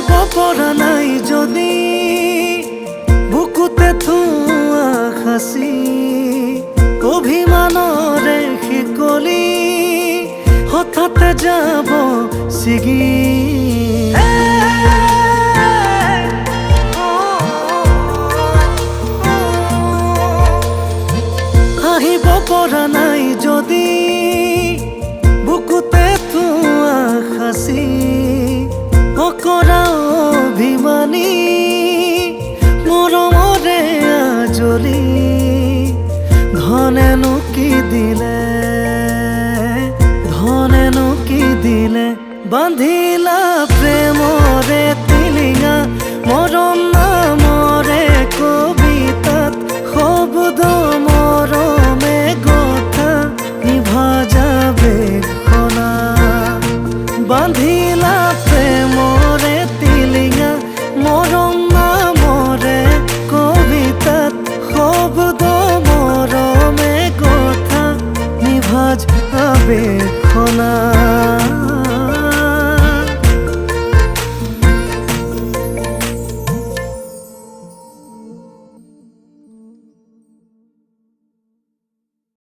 হাঁহিব পৰা নাই যদি বুকুতে থোৱা সাঁচি অভিমানৰে শিকলি হঠাতে যাব ছিগি হাঁহিব পৰা নাই যদি বুকুতে থোৱা সাঁচি অকৰা অভিমানী মৰমৰে আজলি ধনেনো কি দিলে বান্ধিলা